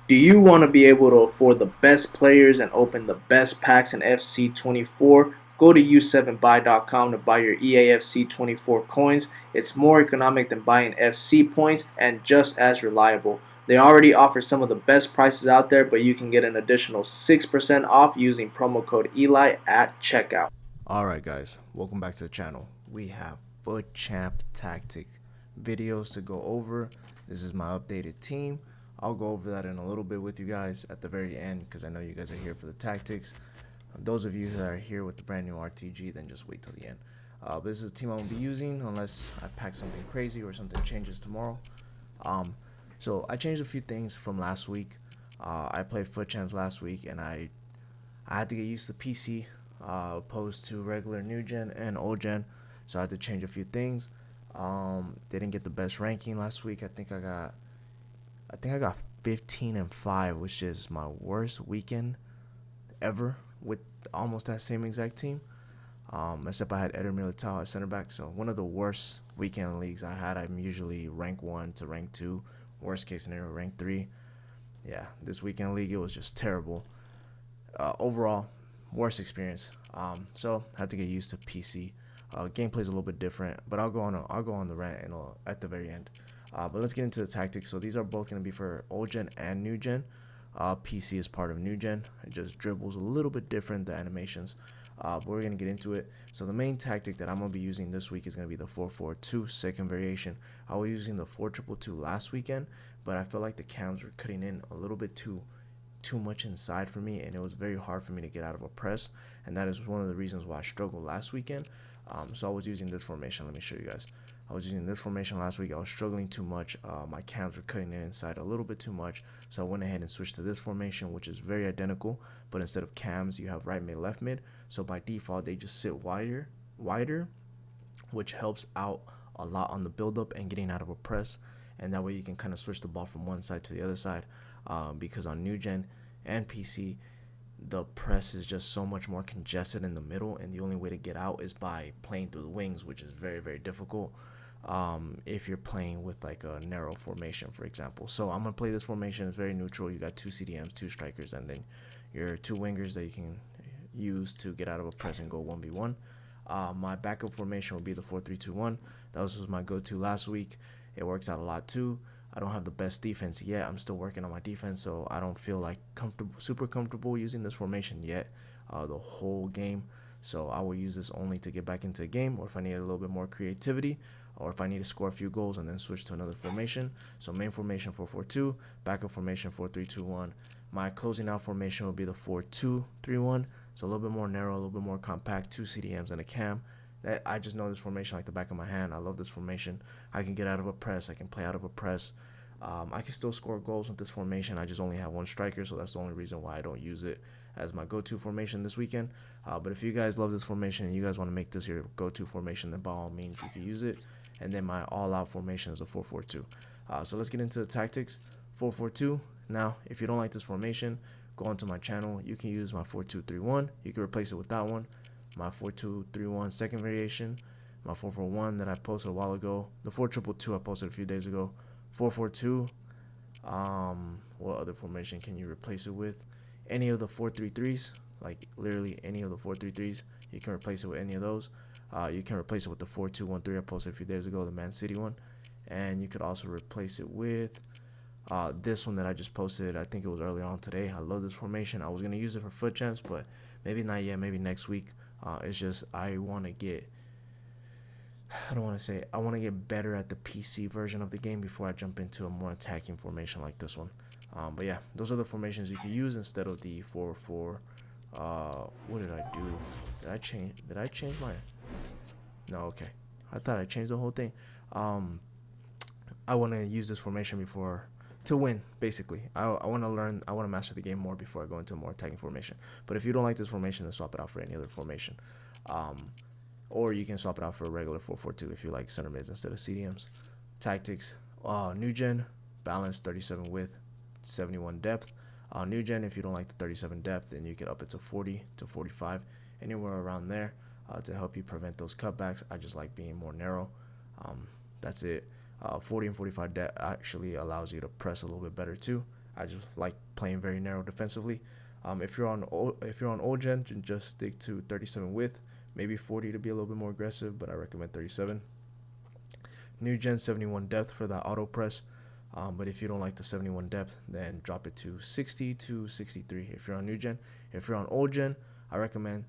Do you want to be able to afford the best players and open the best packs in FC24? Go to u7buy.com to buy your EAFC24 coins. It's more economic than buying FC points and just as reliable. They already offer some of the best prices out there, but you can get an additional 6% off using promo code Eli at checkout. Alright guys, welcome back to the channel. We have FUT Champ Tactic videos to go over. This is my updated team. I'll go over that in a little bit with you guys at the very end because I know you guys are here for the tactics. Those of you that are here with the brand new RTG, then just wait till the end. This is the team I'm going to be using unless I pack something crazy or something changes tomorrow. So I changed a few things from last week. I played FUT Champs last week and I had to get used to PC opposed to regular new gen and old gen, so I had to change a few things. Didn't get the best ranking last week. I think I got 15-5, which is my worst weekend ever with almost that same exact team. Except I had Eder Militao at center back, so one of the worst weekend leagues I had. I'm usually rank 1 to rank 2, worst case scenario rank 3. Yeah, this weekend league it was just terrible. Overall, worst experience. So I had to get used to PC. Gameplay's a little bit different, but I'll go on the rant at the very end. But let's get into the tactics. So these are both going to be for old gen and new gen. PC is part of new gen. It just dribbles a little bit different, the animations. But we're going to get into it. So the main tactic that I'm going to be using this week is going to be the 4-4-2 second variation. I was using the 4-2-2 last weekend, but I felt like the cams were cutting in a little bit too much inside for me, and it was very hard for me to get out of a press, and that is one of the reasons why I struggled last weekend. So I was using this formation. Let me show you guys. I was using this formation last week. I was struggling too much. My cams were cutting in inside a little bit too much, so I went ahead and switched to this formation, which is very identical, but instead of cams you have right mid, left mid, so by default they just sit wider, which helps out a lot on the build up and getting out of a press, and that way you can kind of switch the ball from one side to the other side. Because on new gen and PC, the press is just so much more congested in the middle, and the only way to get out is by playing through the wings, which is very, very difficult if you're playing with like a narrow formation, for example. So I'm gonna play this formation. It's very neutral. You got 2 CDMs, 2 strikers, and then your 2 wingers that you can use to get out of a press and go 1v1. My backup formation will be the 4-3-2-1. That was my go-to last week. It works out a lot too. I don't have the best defense yet. I'm still working on my defense, so I don't feel like super comfortable using this formation yet the whole game. So I will use this only to get back into a game, or if I need a little bit more creativity, or if I need to score a few goals and then switch to another formation. So main formation 4-4-2, backup formation 4-3-2-1. My closing out formation will be the 4-2-3-1. So a little bit more narrow, a little bit more compact, 2 CDMs and a cam. I just know this formation like the back of my hand. I love this formation. I can get out of a press. I can play out of a press. I can still score goals with this formation. I just only have 1 striker, so that's the only reason why I don't use it as my go-to formation this weekend. But if you guys love this formation and you guys want to make this your go-to formation, then by all means you can use it. And then my all-out formation is a 4-4-2. So let's get into the tactics. 4-4-2. Now, if you don't like this formation, go onto my channel. You can use my 4-2-3-1. You can replace it with that one. My 4-2-3-1 second variation, my 4-4-1 that I posted a while ago, the 4-2-2 I posted a few days ago, 4-4-2. What other formation can you replace it with? Any of the 4-3-3s, like literally any of the 4-3-3s, you can replace it with any of those. You can replace it with the 4-2-1-3 I posted a few days ago, the Man City one, and you could also replace it with this one that I just posted. I think it was earlier on today. I love this formation. I was gonna use it for FUT Champs, but maybe not yet. Maybe next week. It's just I want to get. I want to get better at the PC version of the game before I jump into a more attacking formation like this one. But yeah, those are the formations you can use instead of the 4-4. What did I do? Did I change my? No, okay. I thought I changed the whole thing. I want to use this formation before to win, basically. I want to learn. I want to master the game more before I go into a more attacking formation. But if you don't like this formation, then swap it out for any other formation. Or you can swap it out for a regular 4-4-2 if you like center mids instead of CDMs. Tactics. New gen, balance 37 width, 71 depth. New gen, if you don't like the 37 depth, then you can up it to 40 to 45, anywhere around there to help you prevent those cutbacks. I just like being more narrow. That's it. 40 and 45 depth actually allows you to press a little bit better too. I just like playing very narrow defensively. If you're on old gen, just stick to 37 width, maybe 40 to be a little bit more aggressive, but I recommend 37. New gen 71 depth for that auto press. But if you don't like the 71 depth, then drop it to 60 to 63 if you're on new gen. If you're on old gen, I recommend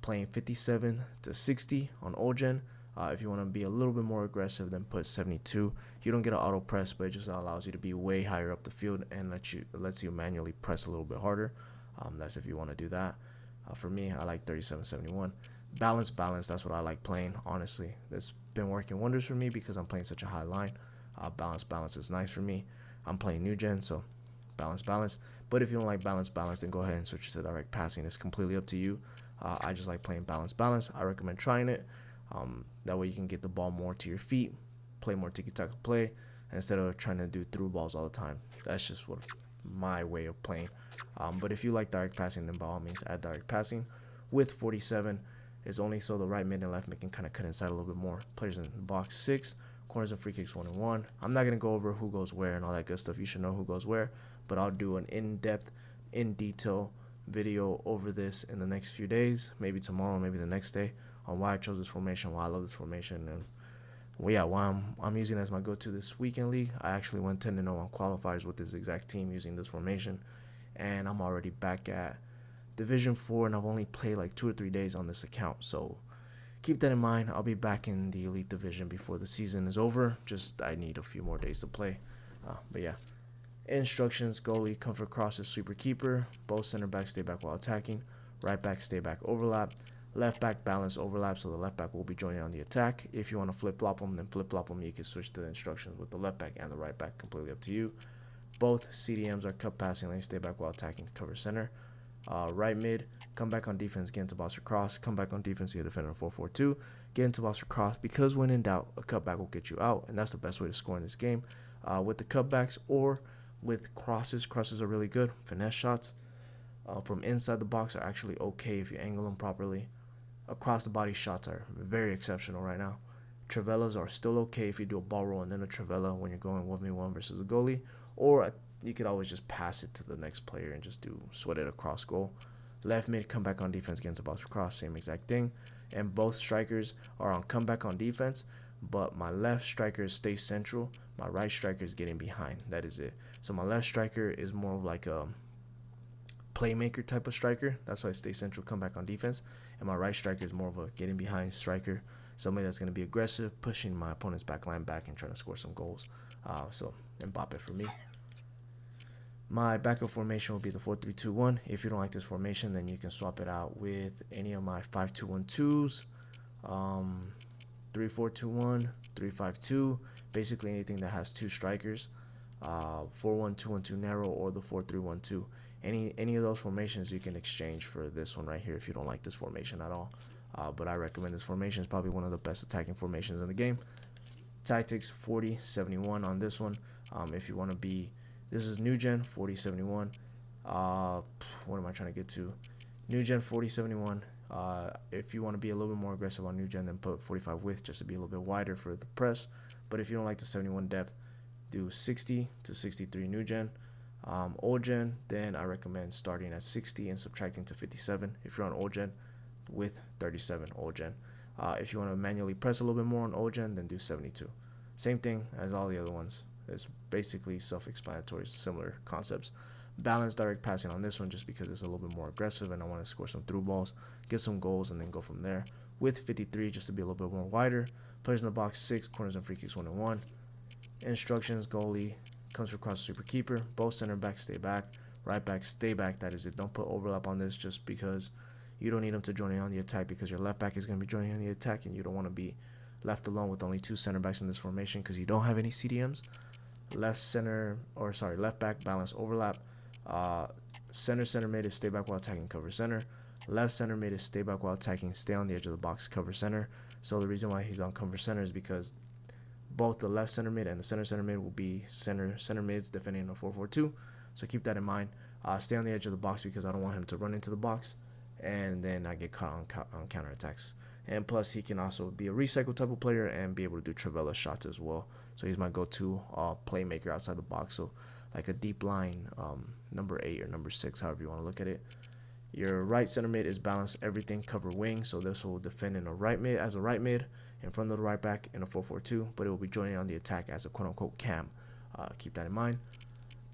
playing 57 to 60 on old gen. If you want to be a little bit more aggressive, then put 72. You don't get an auto press, but it just allows you to be way higher up the field and lets you manually press a little bit harder. That's if you want to do that. For me, I like 37, 71. Balance. That's what I like playing. Honestly, it's been working wonders for me because I'm playing such a high line. Balance is nice for me. I'm playing new gen, so balance. But if you don't like balance, then go ahead and switch to direct passing. It's completely up to you. I just like playing balance. I recommend trying it. That way you can get the ball more to your feet, play more tiki-taka play, instead of trying to do through balls all the time. That's just what my way of playing. But if you like direct passing, then by all means add direct passing. With 47, it's only so the right mid and left mid can kind of cut inside a little bit more. Players in the box 6, corners and free kicks 1 and 1. I'm not gonna go over who goes where and all that good stuff. You should know who goes where, but I'll do an in-depth, in detail video over this in the next few days, maybe tomorrow, maybe the next day, on why I chose this formation, why I love this formation, and why I'm using it as my go-to this weekend league. I actually went 10-0 on qualifiers with this exact team using this formation, and I'm already back at Division 4, and I've only played like 2 or 3 days on this account, so keep that in mind. I'll be back in the Elite Division before the season is over. Just I need a few more days to play. But yeah. Instructions: goalie, comfort crosses, sweeper, keeper. Both center backs stay back while attacking. Right back stay back overlap. Left back balance overlap, so the left back will be joining on the attack. If you want to flip flop them, then flip flop them. You can switch the instructions with the left back and the right back, completely up to you. Both CDMs are cut passing lane, stay back while attacking, cover center. Right mid, come back on defense, get into box or cross. Come back on defense, you defend on 4-4-2. Get into box or cross, because when in doubt, a cutback will get you out, and that's the best way to score in this game. With the cutbacks or with crosses are really good. Finesse shots from inside the box are actually okay if you angle them properly. Across the body shots are very exceptional right now. Travellas are still okay if you do a ball roll and then a Travella when you're going 1v1 versus a goalie, or you could always just pass it to the next player and just sweat it across goal. Left mid, come back on defense, get into box or cross, same exact thing. And both strikers are on comeback on defense, but my left striker stays central, my right striker is getting behind. That is it. So my left striker is more of like a playmaker type of striker. That's why I stay central, come back on defense. And my right striker is more of a getting behind striker, somebody that's going to be aggressive, pushing my opponent's back line back and trying to score some goals. So Mbappe for me. My backup formation will be the 4-3-2-1. If you don't like this formation, then you can swap it out with any of my 5-2-1-2s, 3-4-2-1, 3-5-2, basically anything that has 2 strikers, 4-1-2-1-2 narrow, or the 4-3-1-2. Any of those formations you can exchange for this one right here if you don't like this formation at all. But I recommend this formation. It's probably one of the best attacking formations in the game. Tactics 40-71 on this one. If you want to be, this is new gen 40-71. What am I trying to get to? New gen 40-71. If you want to be a little bit more aggressive on new gen, then put 45 width just to be a little bit wider for the press. But if you don't like the 71 depth, do 60 to 63 new gen. Old gen, then I recommend starting at 60 and subtracting to 57 if you're on old gen, with 37 old gen. If you want to manually press a little bit more on old gen, then do 72. Same thing as all the other ones. It's basically self-explanatory, similar concepts. Balance direct passing on this one just because it's a little bit more aggressive and I want to score some through balls, get some goals, and then go from there. With 53 just to be a little bit more wider. Players in the box 6, corners and free kicks 1 and 1. Instructions: goalie comes across super keeper. Both center backs stay back. Right back stay back. That is it. Don't put overlap on this just because you don't need them to join in on the attack, because your left back is going to be joining in the attack and you don't want to be left alone with only 2 center backs in this formation because you don't have any CDMs. Left back balance overlap. Center mid is stay back while attacking, cover center. Left center mid is stay back while attacking, stay on the edge of the box, cover center. So the reason why he's on cover center is because both the left center mid and the center mid will be center mids defending a 4-4-2. So keep that in mind. Stay on the edge of the box because I don't want him to run into the box and then I get caught on counterattacks. And plus, he can also be a recycle type of player and be able to do Travella shots as well. So he's my go-to playmaker outside the box. So like a deep line number 8 or number 6, however you want to look at it. Your right center mid is balance everything, cover wing, so this will defend in a right mid as a right mid in front of the right back in a 4-4-2, but it will be joining on the attack as a quote-unquote cam. Keep that in mind.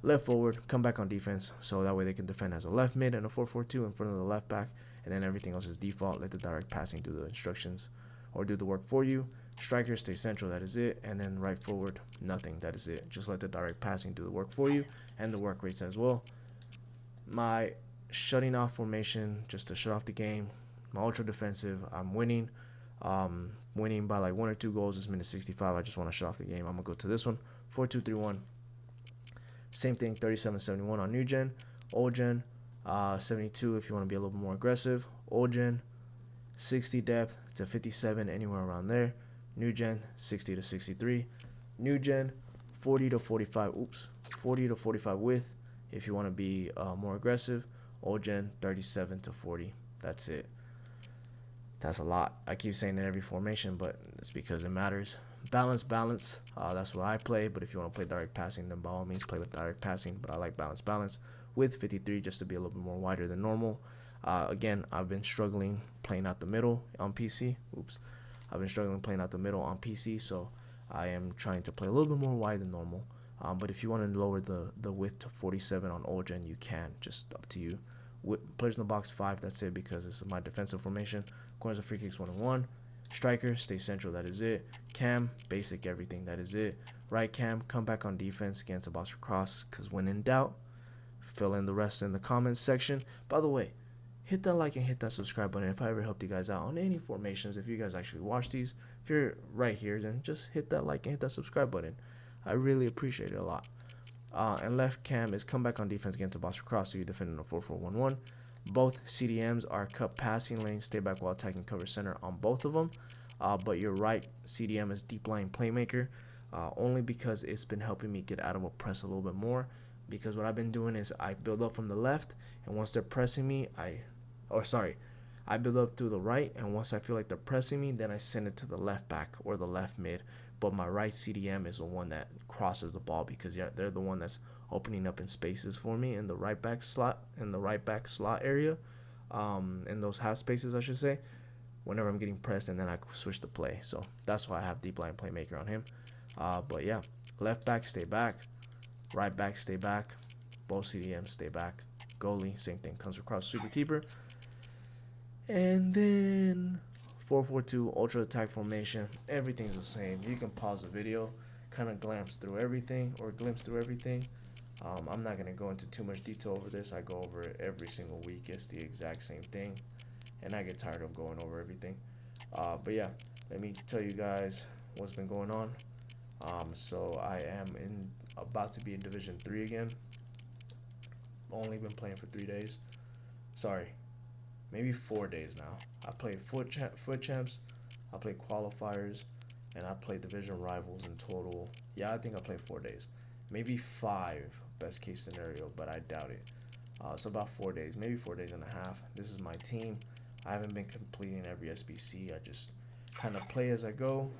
Left forward, come back on defense, so that way they can defend as a left mid and a 4-4-2 in front of the left back, and then everything else is default. Let the direct passing do the instructions or do the work for you. Striker, stay central, that is it. And then right forward, nothing, that is it. Just let the direct passing do the work for you and the work rates as well. My shutting off formation, just to shut off the game. My ultra defensive, I'm winning. Winning by like 1 or 2 goals. It's minute 65. I just want to shut off the game. I'm going to go to this one. 4-2-3-1. Same thing, 37-71 on new gen. Old gen, 72 if you want to be a little bit more aggressive. Old gen, 60 depth to 57, anywhere around there. New gen, 60 to 63. New gen, 40 to 45. 40 to 45 width if you want to be more aggressive. Old gen, 37 to 40. That's it. That's a lot. I keep saying in every formation, but it's because it matters. Balance. That's what I play. But if you want to play direct passing, then by all means play with direct passing. But I like balance with 53 just to be a little bit more wider than normal. Again, I've been struggling playing out the middle on PC. I've been struggling playing out the middle on PC, so I am trying to play a little bit more wide than normal. But if you want to lower the width to 47 on old gen, you can. Just up to you. Players in the box 5. That's it, because this is my defensive formation. Corners and free kicks 1 and 1. Striker, stay central, that is it. Cam, basic everything, that is it. Right cam, come back on defense against a box or cross, because when in doubt, fill in the rest in the comments section. By the way, hit that like and hit that subscribe button if I ever helped you guys out on any formations. If you guys actually watch these, if you're right here, then just hit that like and hit that subscribe button. I really appreciate it a lot. And left cam is come back on defense against a box or cross, so you defend in a 4-4-1-1. Both CDMs are cut passing lane, stay back while attacking cover center on both of them. But your right CDM is deep line playmaker, only because it's been helping me get out of a press a little bit more. Because what I've been doing is I build up from the left, and once they're pressing me, I build up through the right, and once I feel like they're pressing me, then I send it to the left back or the left mid. But my right CDM is the one that crosses the ball, because they're the one that's opening up in spaces for me in the right back slot, area, in those half spaces, I should say, whenever I'm getting pressed, and then I switch the play. So that's why I have deep line playmaker on him. But yeah, left back, stay back. Right back, stay back. Both CDMs, stay back. Goalie, same thing, comes across super keeper. And then 4-4-2 ultra attack formation. Everything's the same. You can pause the video, kind of glimpse through everything. I'm not going to go into too much detail over this. I go over it every single week. It's the exact same thing, and I get tired of going over everything. But yeah, let me tell you guys what's been going on. So I am about to be in Division 3 again. Only been playing for 3 days. Sorry, maybe 4 days now. I played foot champs, I played qualifiers, and I played division rivals in total. Yeah, I think I played 4 days. Maybe 5, best case scenario, but I doubt it. So about 4 days, maybe 4 days and a half. This is my team. I haven't been completing every SBC. I just kind of play as I go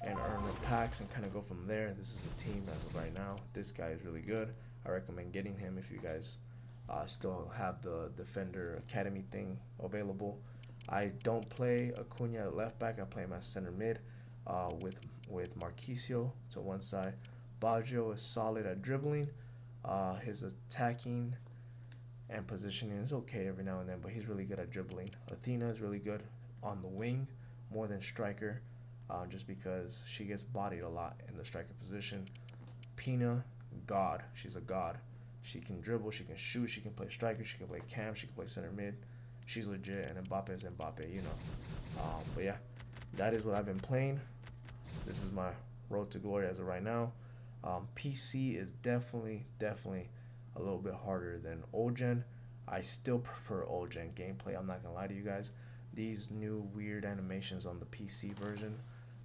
and earn the packs and kind of go from there. This is a team as of right now. This guy is really good. I recommend getting him if you guys still have the Defender Academy thing available. I don't play Acuna at left back. I play him as center mid with Marquisio to one side. Baggio is solid at dribbling. His attacking and positioning is okay every now and then, but he's really good at dribbling. Athena is really good on the wing, more than striker, just because she gets bodied a lot in the striker position. Pina, god. She's a god. She can dribble, she can shoot, she can play striker, she can play cam, she can play center mid. She's legit, and Mbappe is Mbappe, you know. But yeah, that is what I've been playing. This is my road to glory as of right now. PC is definitely a little bit harder than old gen. I still prefer old gen gameplay. I'm not gonna lie to you guys. These new weird animations on the PC version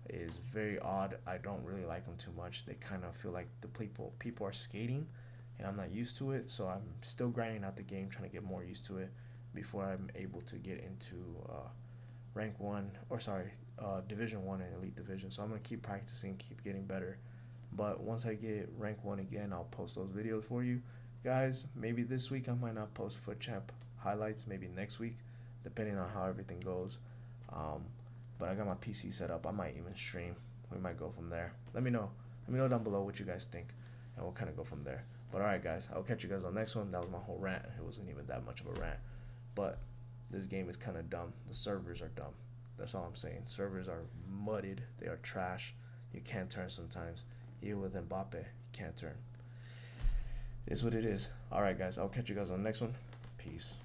is very odd. I don't really like them too much. They kind of feel like the people are skating, and I'm not used to it. So I'm still grinding out the game, trying to get more used to it before I'm able to get into Division 1 and Elite Division. So I'm gonna keep practicing, keep getting better. But once I get rank 1 again, I'll post those videos for you guys. Maybe this week I might not post FUT Champ highlights, maybe next week, depending on how everything goes. But I got my PC set up. I might even stream. We might go from there. Let me know down below what you guys think, and we'll kind of go from there. But alright guys, I'll catch you guys on the next one. That was my whole rant. It wasn't even that much of a rant, but this game is kind of dumb. The servers are dumb. That's all I'm saying. Servers are muddied. They are trash. You can't turn sometimes. Even with Mbappe, you can't turn. It's what it is. Alright guys, I'll catch you guys on the next one. Peace.